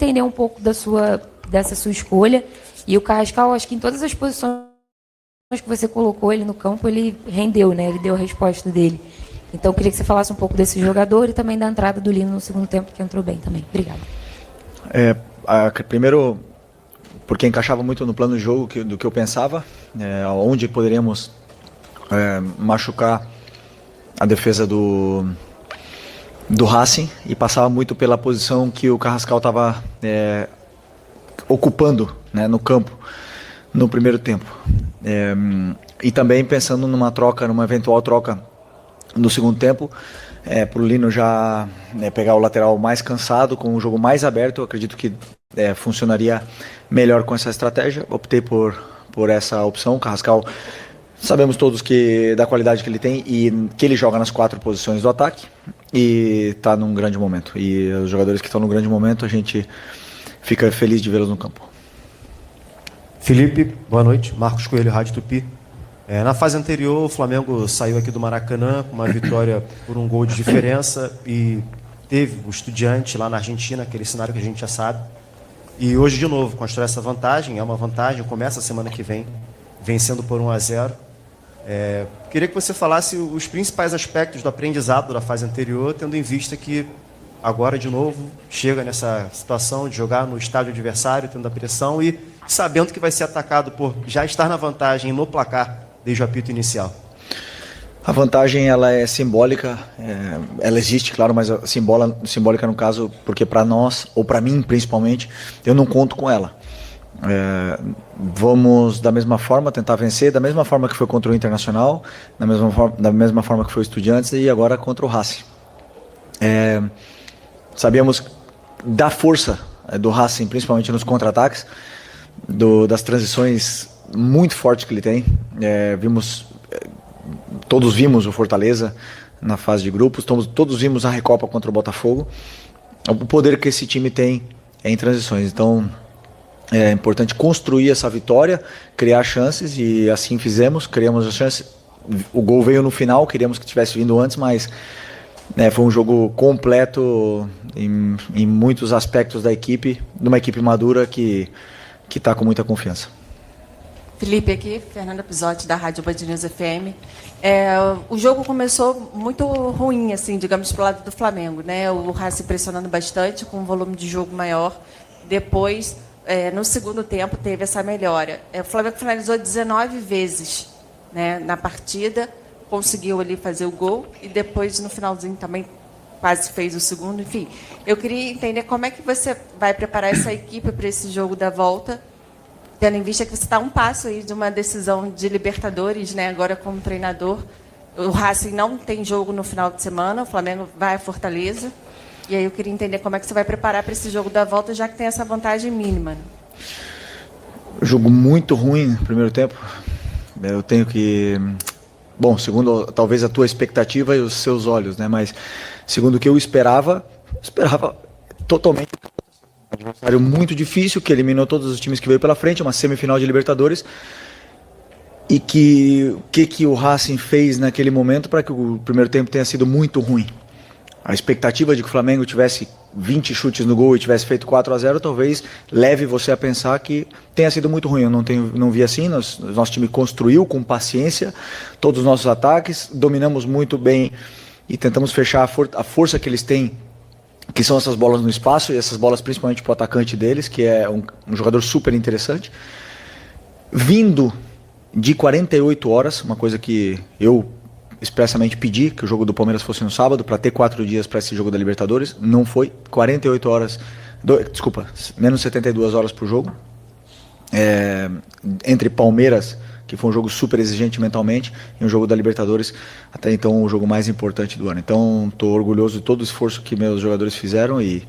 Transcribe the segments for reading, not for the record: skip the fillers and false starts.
entender um pouco dessa sua escolha. E o Carrascal, acho que em todas as posições que você colocou ele no campo, ele rendeu, né? Ele deu a resposta dele. Então, eu queria que você falasse um pouco desse jogador e também da entrada do Lino no segundo tempo, que entrou bem também. Obrigada. Primeiro, porque encaixava muito no plano de jogo do que eu pensava, onde poderíamos machucar a defesa do Racing, e passava muito pela posição que o Carrascal estava ocupando, né, no campo no primeiro tempo. E também pensando numa eventual troca no segundo tempo, para o Lino já pegar o lateral mais cansado, com o jogo mais aberto. Eu acredito que funcionaria melhor com essa estratégia. Optei por essa opção. O Carrascal, sabemos todos da qualidade que ele tem e que ele joga nas 4 posições do ataque e está num grande momento. E os jogadores que estão num grande momento, a gente fica feliz de vê-los no campo. Felipe, boa noite. Marcos Coelho, Rádio Tupi. Na fase anterior, o Flamengo saiu aqui do Maracanã com uma vitória por 1 gol de diferença e teve o Estudiante lá na Argentina, aquele cenário que a gente já sabe. E hoje, de novo, constrói essa vantagem, é uma vantagem, começa a semana que vem, vencendo por 1-0. Queria que você falasse os principais aspectos do aprendizado da fase anterior, tendo em vista que agora, de novo, chega nessa situação de jogar no estádio adversário, tendo a pressão e sabendo que vai ser atacado por já estar na vantagem no placar desde o apito inicial. A vantagem, ela é simbólica, ela existe, claro, mas simbólica no caso, porque para nós, ou para mim principalmente, eu não conto com ela. Vamos da mesma forma tentar vencer, da mesma forma que foi contra o Internacional, da mesma forma que foi o Estudiantes e agora contra o Racing. Sabíamos da força do Racing, principalmente nos contra-ataques, das transições muito fortes que ele tem. Todos vimos o Fortaleza na fase de grupos, todos vimos a Recopa contra o Botafogo, o poder que esse time tem em transições. Então é importante construir essa vitória, criar chances, e assim fizemos, criamos as chances. O gol veio no final, queríamos que tivesse vindo antes, mas foi um jogo completo em muitos aspectos da equipe, de uma equipe madura que está com muita confiança. Felipe aqui, Fernanda Pisotti, da Rádio Band News FM. O jogo começou muito ruim, assim, digamos, para o lado do Flamengo, né? O Racing pressionando bastante, com um volume de jogo maior. Depois, no segundo tempo, teve essa melhora. O Flamengo finalizou 19 vezes, né, na partida, conseguiu ali fazer o gol e depois, no finalzinho, também quase fez o segundo. Enfim, eu queria entender como é que você vai preparar essa equipe para esse jogo da volta, tendo em vista que você está a um passo aí de uma decisão de Libertadores, né, agora como treinador. O Racing não tem jogo no final de semana, o Flamengo vai a Fortaleza. E aí eu queria entender como é que você vai preparar para esse jogo da volta, já que tem essa vantagem mínima. Né? Jogo muito ruim no primeiro tempo. Eu tenho que... Bom, segundo talvez a tua expectativa e os seus olhos, né? Mas segundo o que eu esperava totalmente um adversário muito difícil, que eliminou todos os times que veio pela frente, uma semifinal de Libertadores. E que o Racing fez naquele momento para que o primeiro tempo tenha sido muito ruim. A expectativa de que o Flamengo tivesse 20 chutes no gol e tivesse feito 4-0 talvez leve você a pensar que tenha sido muito ruim. Eu não vi assim. Nosso time construiu com paciência todos os nossos ataques, dominamos muito bem e tentamos fechar a força que eles têm, que são essas bolas no espaço, e essas bolas principalmente para o atacante deles, que é um jogador super interessante. Vindo de 48 horas, uma coisa que eu expressamente pedi, que o jogo do Palmeiras fosse no sábado, para ter 4 dias para esse jogo da Libertadores. Não foi, 48 horas, menos 72 horas para o jogo. Entre Palmeiras, que foi um jogo super exigente mentalmente, e um jogo da Libertadores, até então o jogo mais importante do ano. Então estou orgulhoso de todo o esforço que meus jogadores fizeram e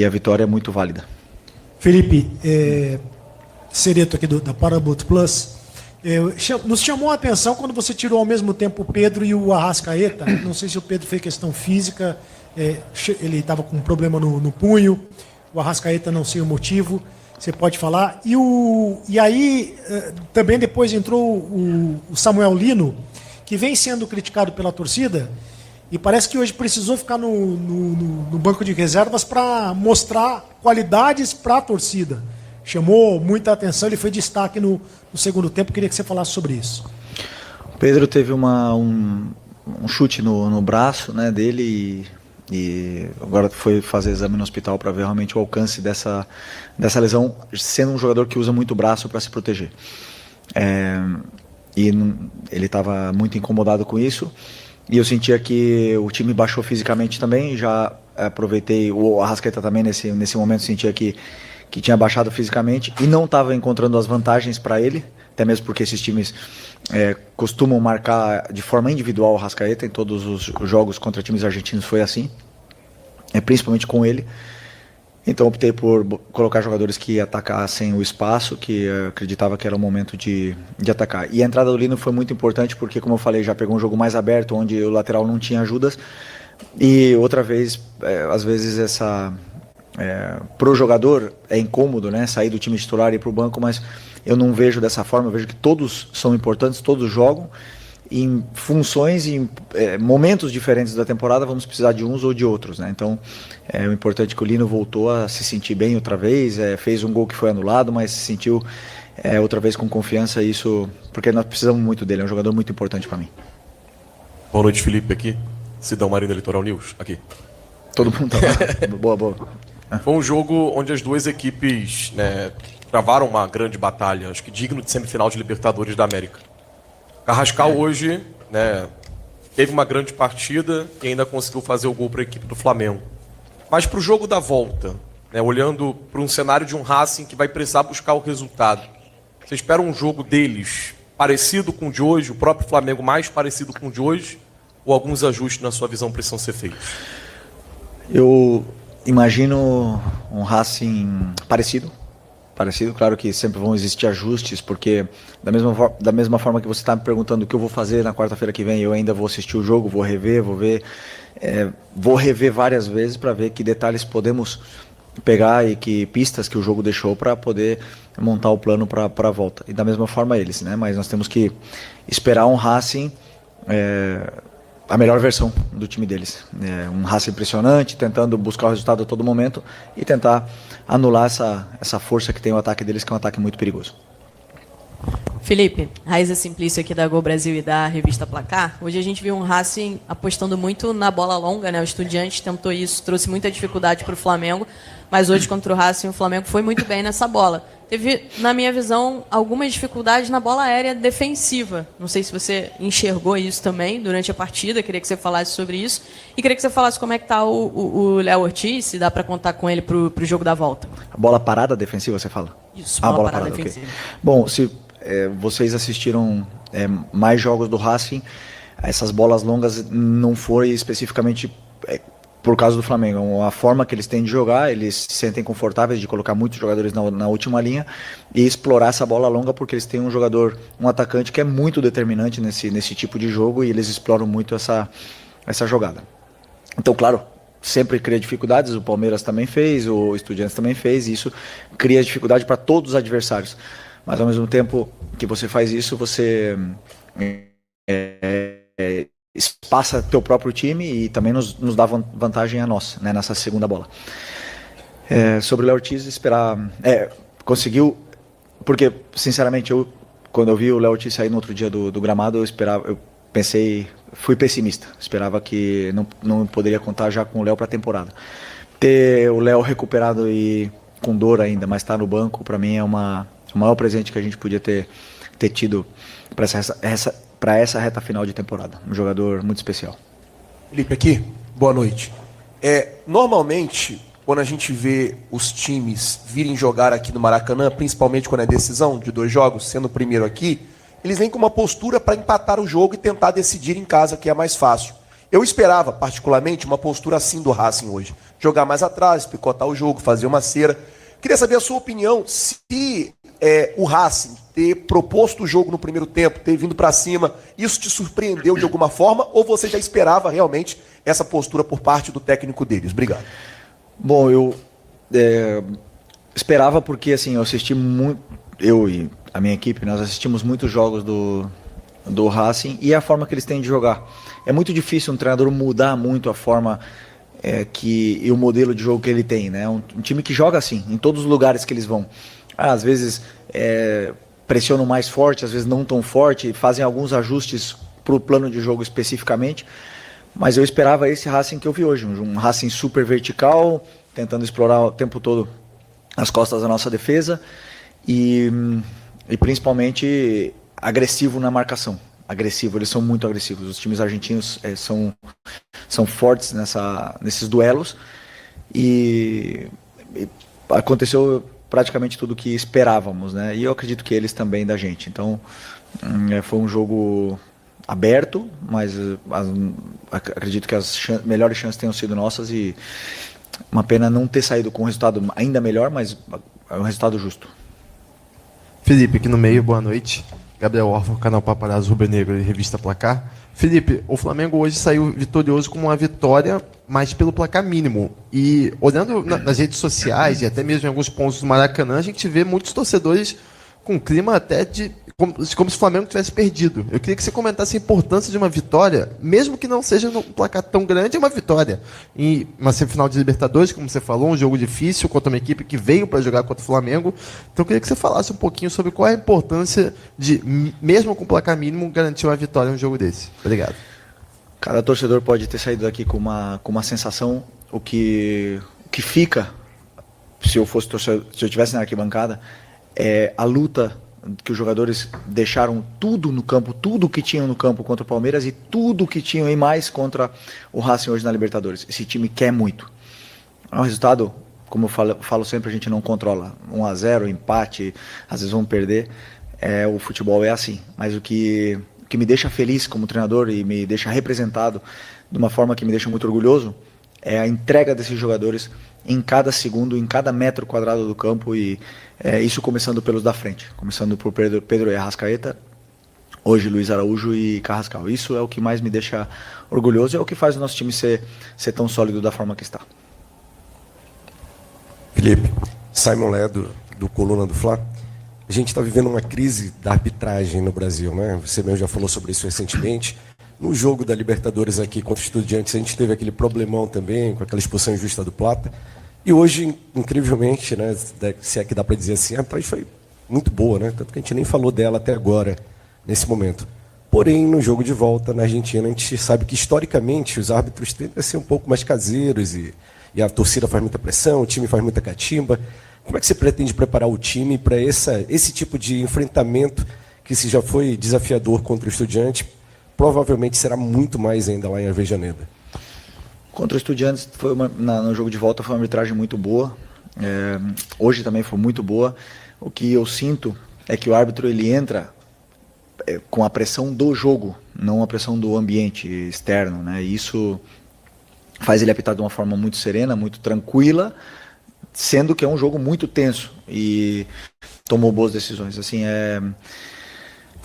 a vitória é muito válida. Felipe, Cereto aqui da Parabot Plus, nos chamou a atenção quando você tirou ao mesmo tempo o Pedro e o Arrascaeta. Não sei se o Pedro fez questão física, ele estava com um problema no punho, o Arrascaeta não sei o motivo, você pode falar. E aí também depois entrou o Samuel Lino, que vem sendo criticado pela torcida, E parece que hoje precisou ficar no banco de reservas para mostrar qualidades para a torcida. Chamou muita atenção, ele foi destaque no segundo tempo. Queria que você falasse sobre isso. O Pedro teve um chute no braço, né, dele e agora foi fazer exame no hospital para ver realmente o alcance dessa lesão, sendo um jogador que usa muito o braço para se proteger. E ele estava muito incomodado com isso. E eu sentia que o time baixou fisicamente também. Já aproveitei, o Arrascaeta também nesse momento sentia que tinha baixado fisicamente e não estava encontrando as vantagens para ele, até mesmo porque esses times costumam marcar de forma individual o Arrascaeta. Em todos os jogos contra times argentinos foi assim, principalmente com ele. Então optei por colocar jogadores que atacassem o espaço, que acreditava que era o momento de atacar. E a entrada do Lino foi muito importante porque, como eu falei, já pegou um jogo mais aberto, onde o lateral não tinha ajudas. E outra vez, às vezes pro jogador é incômodo, né, sair do time titular e ir pro banco, mas eu não vejo dessa forma. Eu vejo que todos são importantes, todos jogam. Em funções e momentos diferentes da temporada vamos precisar de uns ou de outros, né? Então o importante é que o Lino voltou a se sentir bem outra vez, fez um gol que foi anulado, mas se sentiu outra vez com confiança, isso porque nós precisamos muito dele, é um jogador muito importante para mim. Boa noite, Felipe, aqui, Sidão Marina Litoral News, aqui. Todo mundo tá boa. Foi um jogo onde as duas equipes, né, travaram uma grande batalha, acho que digno de semifinal de Libertadores da América. Carrascal hoje, né, teve uma grande partida e ainda conseguiu fazer o gol para a equipe do Flamengo. Mas para o jogo da volta, né, olhando para um cenário de um Racing que vai precisar buscar o resultado, você espera um jogo deles parecido com o de hoje, o próprio Flamengo mais parecido com o de hoje, ou alguns ajustes na sua visão precisam ser feitos? Eu imagino um Racing parecido, claro que sempre vão existir ajustes, porque da mesma forma que você está me perguntando o que eu vou fazer na quarta-feira que vem, eu ainda vou assistir o jogo, vou rever várias vezes para ver que detalhes podemos pegar e que pistas que o jogo deixou para poder montar o plano para a volta. E da mesma forma eles, né? Mas nós temos que esperar um Racing, a melhor versão do time deles. Um Racing impressionante, tentando buscar o resultado a todo momento e tentar anular essa força que tem o ataque deles, que é um ataque muito perigoso. Felipe, Raíza Simplício aqui da Gol Brasil e da revista Placar. Hoje a gente viu um Racing apostando muito na bola longa, né? O Estudiantes tentou isso, trouxe muita dificuldade para o Flamengo, mas hoje contra o Racing o Flamengo foi muito bem nessa bola. Teve, na minha visão, algumas dificuldades na bola aérea defensiva. Não sei se você enxergou isso também durante a partida, queria que você falasse sobre isso. E queria que você falasse como é que está o Léo Ortiz, se dá para contar com ele para o jogo da volta. A bola parada defensiva, você fala? Isso, bola parada okay. defensiva. Bom, se vocês assistiram mais jogos do Racing, essas bolas longas não foi especificamente por causa do Flamengo. A forma que eles têm de jogar, eles se sentem confortáveis de colocar muitos jogadores na última linha e explorar essa bola longa, porque eles têm um atacante que é muito determinante nesse tipo de jogo e eles exploram muito essa jogada. Então, claro, sempre cria dificuldades, o Palmeiras também fez, o Estudiantes também fez, e isso cria dificuldade para todos os adversários. Mas ao mesmo tempo que você faz isso, você espaça teu próprio time e também nos dá vantagem a nós, né, nessa segunda bola. Sobre o Léo Ortiz, esperar... conseguiu... Porque, sinceramente, quando eu vi o Léo Ortiz sair no outro dia do gramado, eu pensei... Fui pessimista. Esperava que não poderia contar já com o Léo para a temporada. Ter o Léo recuperado e com dor ainda, mas estar no banco, para mim é o maior presente que a gente podia ter tido para essa reta final de temporada. Um jogador muito especial. Felipe, aqui, boa noite. Normalmente, quando a gente vê os times virem jogar aqui no Maracanã, principalmente quando é decisão de 2 jogos, sendo o primeiro aqui, eles vêm com uma postura para empatar o jogo e tentar decidir em casa, que é mais fácil. Eu esperava, particularmente, uma postura assim do Racing hoje. Jogar mais atrás, picotar o jogo, fazer uma cera. Queria saber a sua opinião, se o Racing ter proposto o jogo no primeiro tempo, ter vindo para cima, isso te surpreendeu de alguma forma, ou você já esperava realmente essa postura por parte do técnico deles? Obrigado. Bom, eu esperava porque assim, eu assisti muito, eu e a minha equipe, nós assistimos muitos jogos do do Racing e a forma que eles têm de jogar. É muito difícil um treinador mudar muito a forma e o modelo de jogo que ele tem, né? Um time que joga assim, em todos os lugares que eles vão. Às vezes pressionam mais forte, às vezes não tão forte, fazem alguns ajustes para o plano de jogo especificamente, mas eu esperava esse Racing que eu vi hoje, um Racing super vertical, tentando explorar o tempo todo as costas da nossa defesa e principalmente agressivo na marcação. Agressivo, eles são muito agressivos. Os times argentinos são fortes nesses duelos e aconteceu praticamente tudo o que esperávamos, né? E eu acredito que eles também da gente. Então foi um jogo aberto, mas acredito que as melhores chances tenham sido nossas e uma pena não ter saído com um resultado ainda melhor, mas é um resultado justo. Felipe, aqui no meio, boa noite. Gabriel Orfa, canal Paparazzo Rubro-Negro e Revista Placar. Felipe, o Flamengo hoje saiu vitorioso com uma vitória, mas pelo placar mínimo. E olhando nas redes sociais e até mesmo em alguns pontos do Maracanã, a gente vê muitos torcedores com clima até como se o Flamengo tivesse perdido. Eu queria que você comentasse a importância de uma vitória, mesmo que não seja num placar tão grande, é uma vitória. Em uma semifinal de Libertadores, como você falou, um jogo difícil contra uma equipe que veio para jogar contra o Flamengo. Então eu queria que você falasse um pouquinho sobre qual é a importância de, mesmo com placar mínimo, garantir uma vitória em um jogo desse. Obrigado. Cada torcedor pode ter saído daqui com uma sensação, o que fica, se eu fosse torcedor, se eu estivesse na arquibancada, é a luta que os jogadores deixaram tudo no campo, tudo que tinham no campo contra o Palmeiras e tudo que tinham e mais contra o Racing hoje na Libertadores. Esse time quer muito. É um resultado, como eu falo sempre, a gente não controla. 1-0, empate, às vezes vão perder. O futebol é assim. Mas o que me deixa feliz como treinador e me deixa representado de uma forma que me deixa muito orgulhoso é a entrega desses jogadores em cada segundo, em cada metro quadrado do campo e isso começando pelos da frente, começando por Pedro e Arrascaeta, hoje Luiz Araújo e Carrascal. Isso é o que mais me deixa orgulhoso e é o que faz o nosso time ser tão sólido da forma que está. Felipe, Simon Ledo, do Coluna do Fla. A gente está vivendo uma crise da arbitragem no Brasil, né? Você mesmo já falou sobre isso recentemente. No jogo da Libertadores aqui contra o Estudiantes, a gente teve aquele problemão também, com aquela expulsão injusta do Plata. E hoje, incrivelmente, né, se é que dá para dizer assim, a arbitragem foi muito boa, né? Tanto que a gente nem falou dela até agora, nesse momento. Porém, no jogo de volta, na Argentina, a gente sabe que, historicamente, os árbitros tendem a ser um pouco mais caseiros e a torcida faz muita pressão, o time faz muita catimba. Como é que você pretende preparar o time para esse tipo de enfrentamento que, se já foi desafiador contra o Estudiantes, provavelmente será muito mais ainda lá em Avejaneda? Contra o Estudiantes, no jogo de volta, foi uma arbitragem muito boa. Hoje também foi muito boa. O que eu sinto é que o árbitro ele entra com a pressão do jogo, não a pressão do ambiente externo, né? E isso faz ele apitar de uma forma muito serena, muito tranquila, sendo que é um jogo muito tenso e tomou boas decisões. Assim,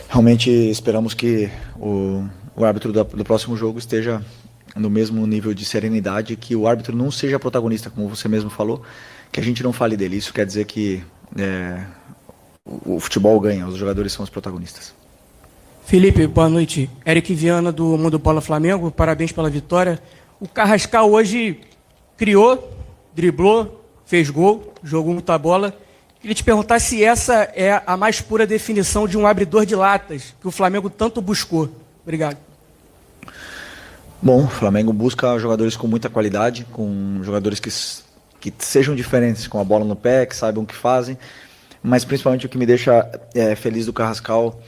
realmente esperamos que o árbitro do próximo jogo esteja no mesmo nível de serenidade, que o árbitro não seja protagonista, como você mesmo falou, que a gente não fale dele. Isso quer dizer que o futebol ganha, os jogadores são os protagonistas. Felipe, boa noite. Eric Viana, do Mundo Bola Flamengo, parabéns pela vitória. O Carrascal hoje criou, driblou, fez gol, jogou muita bola. Queria te perguntar se essa é a mais pura definição de um abridor de latas que o Flamengo tanto buscou. Obrigado. Bom, o Flamengo busca jogadores com muita qualidade, com jogadores que sejam diferentes, com a bola no pé, que saibam o que fazem, mas principalmente o que me deixa feliz do Carrascal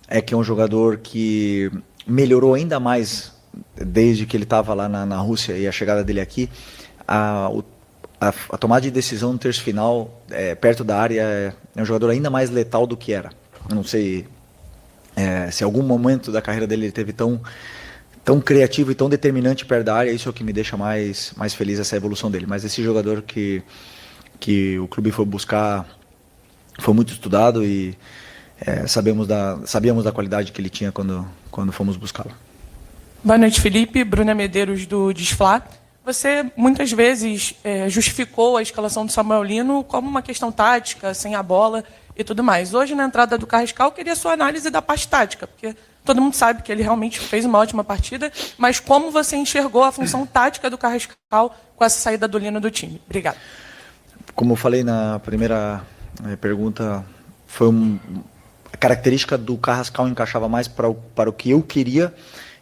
é que é um jogador que melhorou ainda mais desde que ele estava lá na Rússia e a chegada dele aqui. A tomada de decisão no terço final, perto da área, é um jogador ainda mais letal do que era. Eu não sei se em algum momento da carreira dele ele teve tão criativo e tão determinante perto da área. Isso é o que me deixa mais feliz, essa evolução dele. Mas esse jogador que o clube foi buscar foi muito estudado e sabíamos da qualidade que ele tinha quando fomos buscá-lo. Boa noite, Felipe. Bruna Medeiros, do Desflá. Você muitas vezes justificou a escalação do Samuel Lino como uma questão tática, sem a bola. e tudo mais. Hoje, na entrada do Carrascal, eu queria a sua análise da parte tática, porque todo mundo sabe que ele realmente fez uma ótima partida, mas como você enxergou a função tática do Carrascal com essa saída do Lino do time? Obrigado. Como eu falei na primeira pergunta, a característica do Carrascal encaixava mais para o que eu queria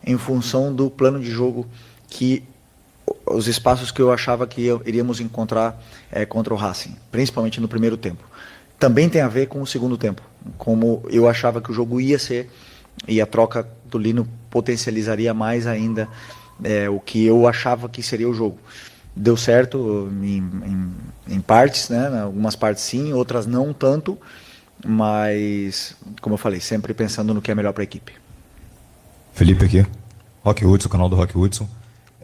em função do plano de jogo, que os espaços que eu achava que iríamos encontrar contra o Racing, principalmente no primeiro tempo. Também tem a ver com o segundo tempo, como eu achava que o jogo ia ser, e a troca do Lino potencializaria mais ainda o que eu achava que seria o jogo. Deu certo em partes, né? Algumas partes sim, outras não tanto, mas, como eu falei, sempre pensando no que é melhor para a equipe. Felipe aqui, Rock Hudson, canal do Rock Hudson.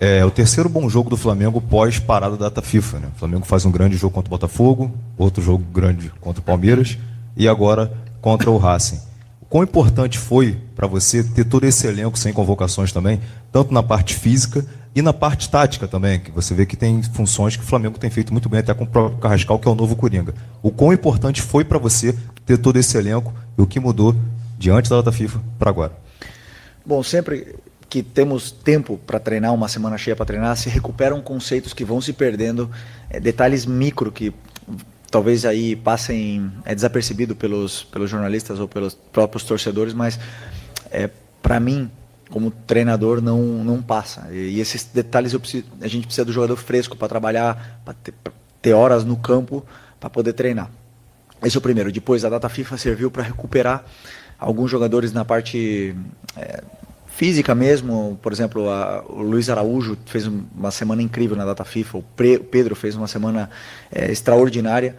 É o terceiro bom jogo do Flamengo pós-parada da data FIFA, né? O Flamengo faz um grande jogo contra o Botafogo, outro jogo grande contra o Palmeiras e agora contra o Racing. Quão importante foi para você ter todo esse elenco sem convocações também, tanto na parte física e na parte tática também, que você vê que tem funções que o Flamengo tem feito muito bem, até com o próprio Carrascal, que é o novo Coringa. O quão importante foi para você ter todo esse elenco e o que mudou diante da data FIFA para agora? Bom, sempre que temos tempo para treinar, uma semana cheia para treinar, se recuperam conceitos que vão se perdendo, detalhes micro que talvez aí passem desapercebido pelos jornalistas ou pelos próprios torcedores, mas para mim, como treinador, não passa. E esses detalhes a gente precisa do jogador fresco para trabalhar, para ter horas no campo para poder treinar. Esse é o primeiro. Depois, a data FIFA serviu para recuperar alguns jogadores na parte física mesmo. Por exemplo, o Luiz Araújo fez uma semana incrível na data FIFA, o Pedro fez uma semana extraordinária,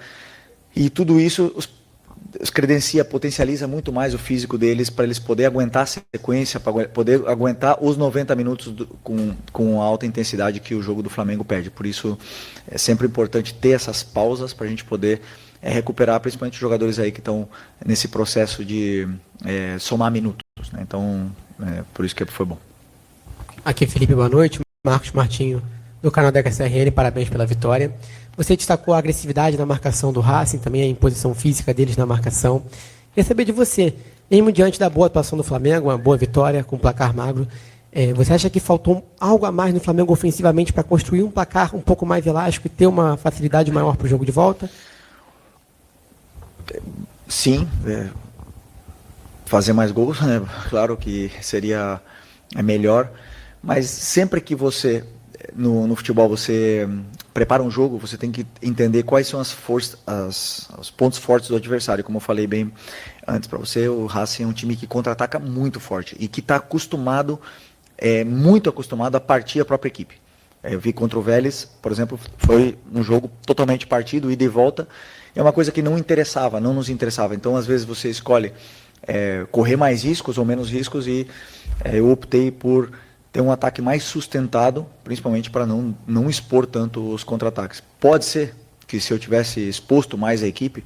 e tudo isso os credencia, potencializa muito mais o físico deles, para eles poderem aguentar a sequência, para poder aguentar os 90 minutos com a alta intensidade que o jogo do Flamengo pede. Por isso é sempre importante ter essas pausas para a gente poder recuperar, principalmente os jogadores aí que estão nesse processo de somar minutos, né? Então, por isso que foi bom. Aqui, Felipe, boa noite. Marcos Martinho, do canal da HCRN, parabéns pela vitória. Você destacou a agressividade na marcação do Racing, também a imposição física deles na marcação. Queria saber de você, mesmo diante da boa atuação do Flamengo, uma boa vitória com placar magro, você acha que faltou algo a mais no Flamengo ofensivamente para construir um placar um pouco mais elástico e ter uma facilidade maior para o jogo de volta? Sim, fazer mais gols, né? Claro que seria melhor, mas sempre que você, no futebol, você prepara um jogo, você tem que entender quais são os pontos fortes do adversário. Como eu falei bem antes para você, o Racing é um time que contra-ataca muito forte e que está muito acostumado a partir a própria equipe. Eu vi contra o Vélez, por exemplo, foi um jogo totalmente partido, ida e volta. É uma coisa que não nos interessava. Então, às vezes, você escolhe correr mais riscos ou menos riscos, e eu optei por ter um ataque mais sustentado, principalmente para não expor tanto os contra-ataques. Pode ser que, se eu tivesse exposto mais a equipe,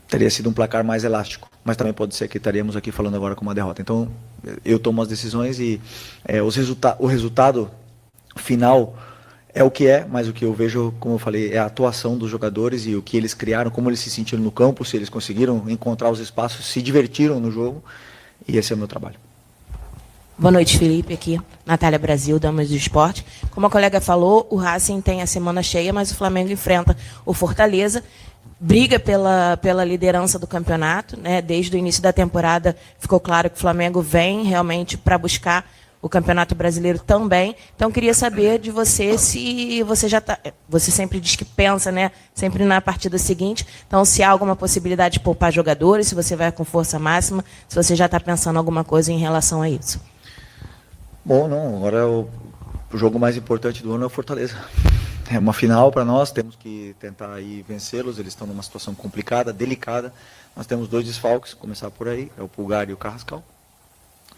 teria sido um placar mais elástico, mas também pode ser que estaríamos aqui falando agora com uma derrota. Então, eu tomo as decisões e o resultado final é o que é, mas o que eu vejo, como eu falei, é a atuação dos jogadores e o que eles criaram, como eles se sentiram no campo, se eles conseguiram encontrar os espaços, se divertiram no jogo, e esse é o meu trabalho. Boa noite, Felipe, aqui, Natália Brasil, Damas do Esporte. Como a colega falou, o Racing tem a semana cheia, mas o Flamengo enfrenta o Fortaleza, briga pela liderança do campeonato, né? Desde o início da temporada ficou claro que o Flamengo vem realmente para buscar o Campeonato Brasileiro também. Então, queria saber de você se você já está... Você sempre diz que pensa, né, sempre na partida seguinte. Então, se há alguma possibilidade de poupar jogadores, se você vai com força máxima, se você já está pensando alguma coisa em relação a isso. Bom, não. Agora o jogo mais importante do ano é o Fortaleza. É uma final para nós, temos que tentar aí vencê-los. Eles estão numa situação complicada, delicada. Nós temos 2 desfalques, começar por aí, é o Pulgar e o Carrascal.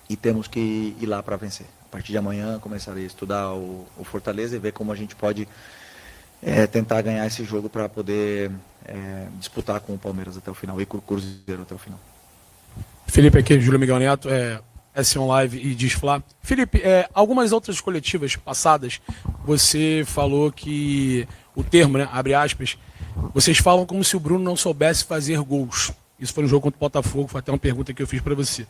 E temos que ir lá para vencer. A partir de amanhã, começarei a estudar o Fortaleza e ver como a gente pode tentar ganhar esse jogo para poder disputar com o Palmeiras até o final e com o Cruzeiro até o final. Felipe, aqui, Júlio Miguel Neto, S1 Live e Desflá. Felipe, algumas outras coletivas passadas, você falou que o termo, né, abre aspas, vocês falam como se o Bruno não soubesse fazer gols. Isso foi no jogo contra o Botafogo, foi até uma pergunta que eu fiz para você.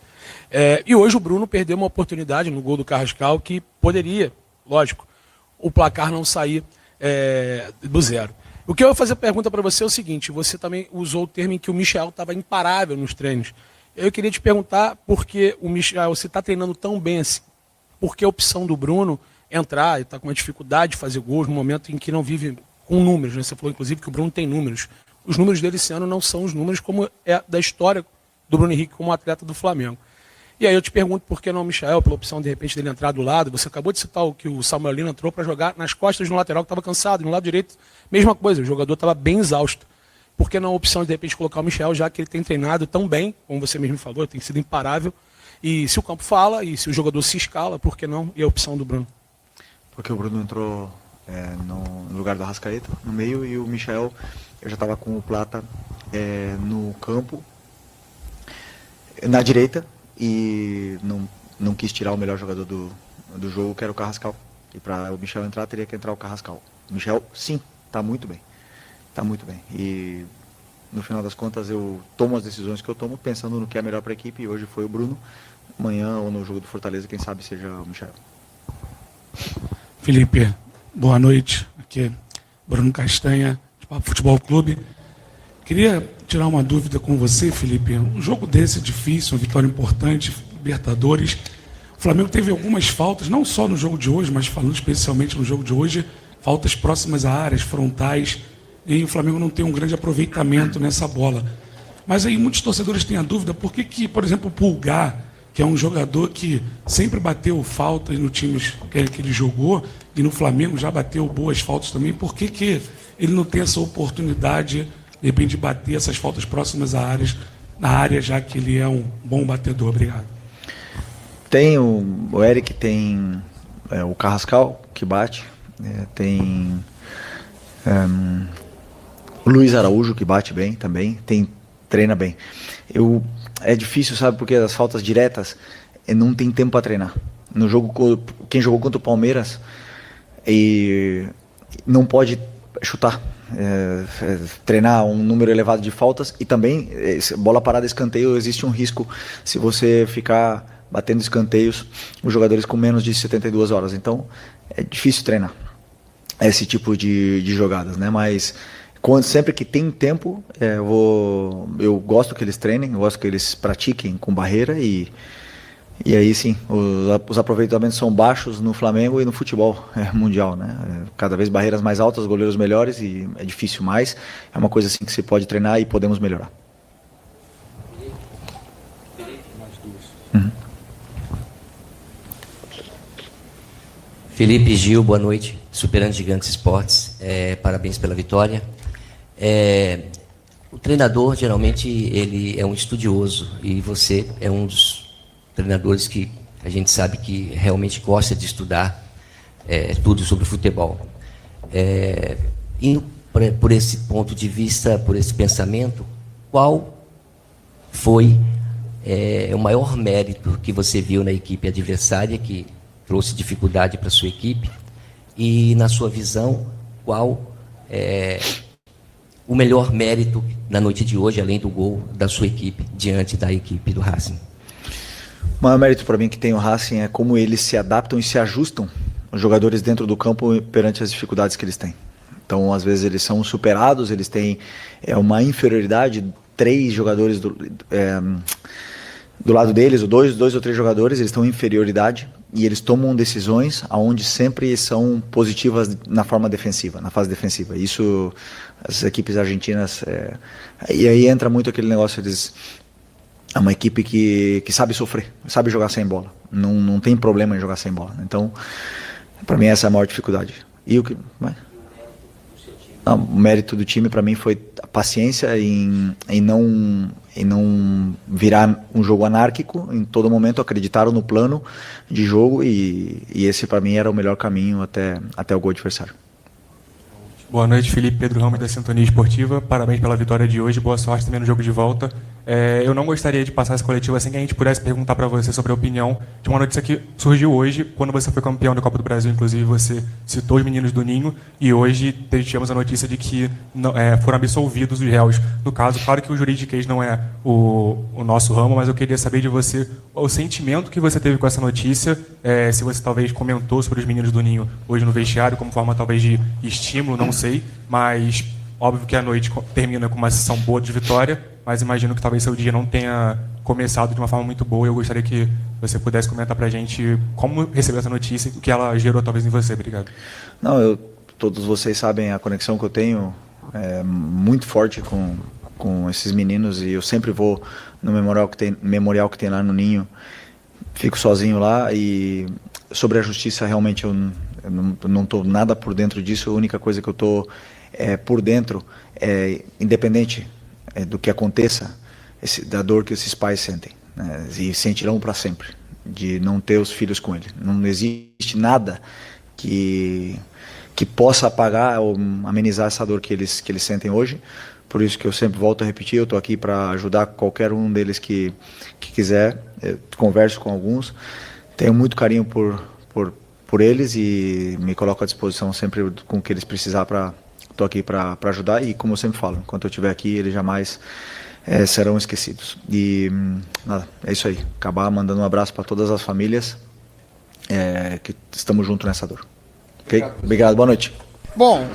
E hoje o Bruno perdeu uma oportunidade no gol do Carrascal que poderia, lógico, o placar não sair do zero. O que eu vou fazer a pergunta para você é o seguinte, você também usou o termo em que o Michel estava imparável nos treinos. Eu queria te perguntar por que o Michel, você está treinando tão bem assim, por que a opção do Bruno entrar e está com uma dificuldade de fazer gols no momento em que não vive com números, né? Você falou inclusive que o Bruno tem números. Os números dele esse ano não são os números como é da história do Bruno Henrique como atleta do Flamengo. E aí eu te pergunto por que não o Michel, pela opção de repente dele entrar do lado. Você acabou de citar o que o Samuel Lino entrou para jogar nas costas no lateral que estava cansado, e no lado direito, mesma coisa, o jogador estava bem exausto. Por que não a opção de repente colocar o Michel, já que ele tem treinado tão bem, como você mesmo falou, tem sido imparável, e se o campo fala, e se o jogador se escala, por que não? E a opção do Bruno? Porque o Bruno entrou no lugar do Arrascaeta, no meio, e o Michel, eu já estava com o Plata no campo, na direita, e não quis tirar o melhor jogador do jogo, que era o Carrascal. E para o Michel entrar, teria que entrar o Carrascal. O Michel, sim, está muito bem. Está muito bem. E no final das contas, eu tomo as decisões que eu tomo pensando no que é melhor para a equipe. E hoje foi o Bruno. Amanhã, ou no jogo do Fortaleza, quem sabe seja o Michel. Felipe, boa noite. Aqui é Bruno Castanha, de Papo Futebol Clube. Queria tirar uma dúvida com você, Felipe. Um jogo desse é difícil, uma vitória importante, Libertadores. O Flamengo teve algumas faltas, não só no jogo de hoje, mas falando especialmente no jogo de hoje, faltas próximas a áreas, frontais, e o Flamengo não tem um grande aproveitamento nessa bola. Mas aí muitos torcedores têm a dúvida, por que, por exemplo, o Pulgar, que é um jogador que sempre bateu faltas no time que ele jogou, e no Flamengo já bateu boas faltas também, por que ele não tem essa oportunidade, de repente, de bater essas faltas próximas a áreas, na área, já que ele é um bom batedor? Obrigado. Tem o Eric, tem o Carrascal, que bate, tem o Luiz Araújo, que bate bem também, treina bem. É difícil, sabe, porque as faltas diretas não tem tempo para treinar. No jogo, quem jogou contra o Palmeiras não pode chutar, treinar um número elevado de faltas, e também bola parada, escanteio, existe um risco se você ficar batendo escanteios, os jogadores com menos de 72 horas. Então é difícil treinar esse tipo de jogadas, né? Mas sempre que tem tempo, eu gosto que eles treinem, eu gosto que eles pratiquem com barreira, e aí sim, os aproveitamentos são baixos no Flamengo e no futebol mundial, né? Cada vez barreiras mais altas, goleiros melhores, e é difícil, mas é uma coisa assim que se pode treinar e podemos melhorar. Felipe, Gil, boa noite. Superando Gigantes Esportes, parabéns pela vitória. O treinador, geralmente, ele é um estudioso, e você é um dos treinadores que a gente sabe que realmente gosta de estudar tudo sobre futebol. Indo por esse ponto de vista, por esse pensamento, qual foi o maior mérito que você viu na equipe adversária, que trouxe dificuldade para a sua equipe, e, na sua visão, qual o melhor mérito na noite de hoje, além do gol da sua equipe, diante da equipe do Racing? O maior mérito para mim que tem o Racing é como eles se adaptam e se ajustam, os jogadores dentro do campo, perante as dificuldades que eles têm. Então, às vezes, eles são superados, eles têm uma inferioridade, 3 jogadores do lado deles, ou dois ou três jogadores, eles estão em inferioridade, e eles tomam decisões onde sempre são positivas na forma defensiva, na fase defensiva. Isso, as equipes argentinas, e aí entra muito aquele negócio, é uma equipe que sabe sofrer, sabe jogar sem bola, não tem problema em jogar sem bola. Então, para mim, essa é a maior dificuldade. E o mérito do time, para mim, foi a paciência em não virar um jogo anárquico. Em todo momento acreditaram no plano de jogo, e esse, para mim, era o melhor caminho até o gol adversário. Boa noite, Felipe. Pedro Ramos, da Sintonia Esportiva. Parabéns pela vitória de hoje, boa sorte também no jogo de volta. Eu não gostaria de passar essa coletiva sem que a gente pudesse perguntar para você sobre a opinião de uma notícia que surgiu hoje, quando você foi campeão da Copa do Brasil. Inclusive, você citou os meninos do Ninho, e hoje tivemos a notícia de que foram absolvidos os réus. No caso, claro que o juridiquês não é o nosso ramo, mas eu queria saber de você o sentimento que você teve com essa notícia, se você talvez comentou sobre os meninos do Ninho hoje no vestiário, como forma talvez de estímulo, não sei, mas óbvio que a noite termina com uma sessão boa de vitória, mas imagino que talvez seu dia não tenha começado de uma forma muito boa, e eu gostaria que você pudesse comentar pra gente como recebeu essa notícia e o que ela gerou talvez em você. Obrigado. Não, todos vocês sabem a conexão que eu tenho muito forte com esses meninos, e eu sempre vou no memorial que tem lá no Ninho, fico sozinho lá. E sobre a justiça, realmente eu não estou nada por dentro disso. A única coisa que eu estou por dentro independente do que aconteça, da dor que esses pais sentem, né, e sentirão para sempre, de não ter os filhos com ele. Não existe nada que possa apagar ou amenizar essa dor que eles sentem hoje. Por isso que eu sempre volto a repetir, eu estou aqui para ajudar qualquer um deles que quiser. Eu converso com alguns, tenho muito carinho por eles e me coloco à disposição sempre com o que eles precisar. Estou aqui para ajudar, e como eu sempre falo, enquanto eu estiver aqui, eles jamais serão esquecidos. E nada, é isso aí. Acabar mandando um abraço para todas as famílias que estamos juntos nessa dor. Ok? Obrigado, boa noite. Bom,